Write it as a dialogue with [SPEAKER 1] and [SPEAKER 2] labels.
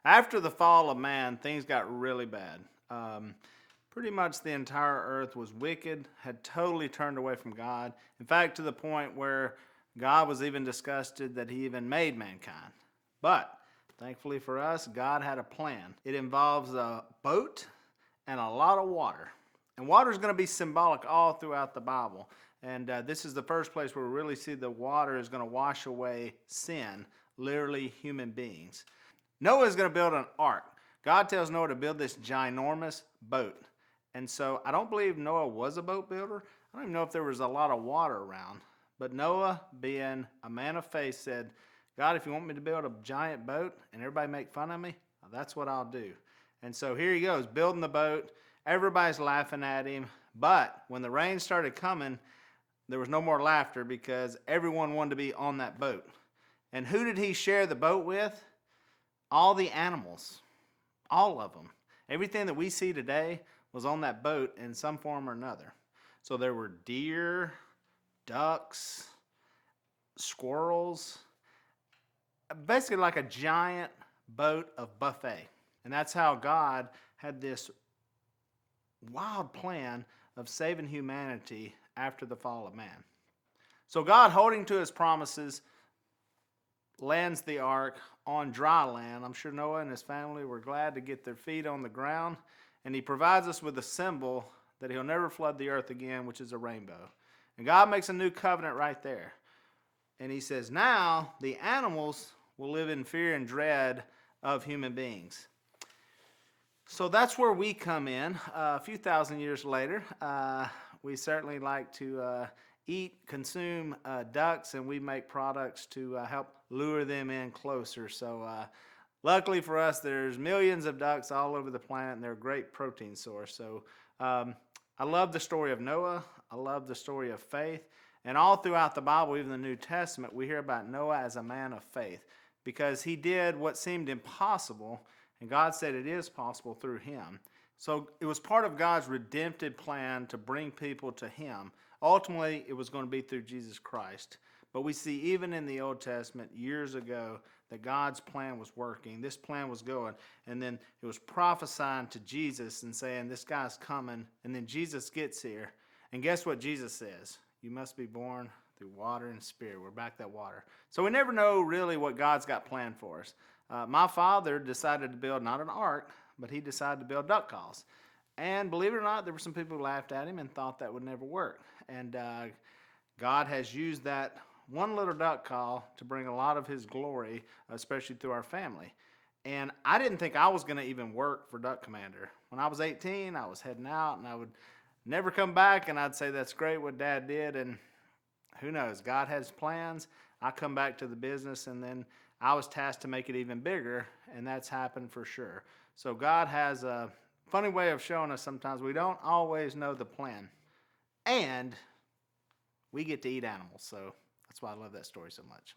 [SPEAKER 1] After the fall of man, things got really bad. Pretty much the entire earth was wicked, had totally turned away from God. In fact, to the point where God was even disgusted that he even made mankind. But thankfully for us, God had a plan. It involves a boat and a lot of water. And water is going to be symbolic all throughout the Bible. And this is the first place where we really see the water is going to wash away sin, literally human beings. Noah is going to build an ark. God tells Noah to build this ginormous boat. And so I don't believe Noah was a boat builder. I don't even know if there was a lot of water around. But Noah, being a man of faith, said, God, if you want me to build a giant boat and everybody make fun of me, that's what I'll do. And so here he goes, building the boat. Everybody's laughing at him. But when the rain started coming, there was no more laughter because everyone wanted to be on that boat. And who did he share the boat with? All the animals. All of them. Everything that we see today was on that boat in some form or another. So there were deer, ducks, squirrels, basically like a giant boat of buffet. And that's how God had this wild plan of saving humanity after the fall of man. So God, holding to his promises, lands the ark on dry land. I'm sure Noah and his family were glad to get their feet on the ground. And he provides us with a symbol that he'll never flood the earth again, which is a rainbow. And God makes a new covenant right there. And he says, now the animals will live in fear and dread of human beings. So that's where we come in. A few thousand years later, we certainly like to consume ducks, and we make products to help lure them in closer. So luckily for us, there's millions of ducks all over the planet, and they're a great protein source. So I love the story of Noah. I love the story of faith. And all throughout the Bible, even the New Testament, we hear about Noah as a man of faith because he did what seemed impossible, and God said it is possible through him. So it was part of God's redemptive plan to bring people to him. Ultimately, it was going to be through Jesus Christ. But we see even in the Old Testament years ago that God's plan was working. This plan was going. And then it was prophesying to Jesus and saying, this guy's coming. And then Jesus gets here. And guess what Jesus says? You must be born through water and spirit. We're back that water. So we never know really what God's got planned for us. My father decided to build not an ark, but he decided to build duck calls. And believe it or not, there were some people who laughed at him and thought that would never work. And God has used that one little duck call to bring a lot of his glory, especially through our family. And I didn't think I was going to even work for Duck Commander. When I was 18, I was heading out, and I would never come back, and I'd say, that's great what Dad did, and who knows, God has plans. I come back to the business, and then I was tasked to make it even bigger, and that's happened for sure. So God has a funny way of showing us sometimes we don't always know the plan. And we get to eat animals, so that's why I love that story so much.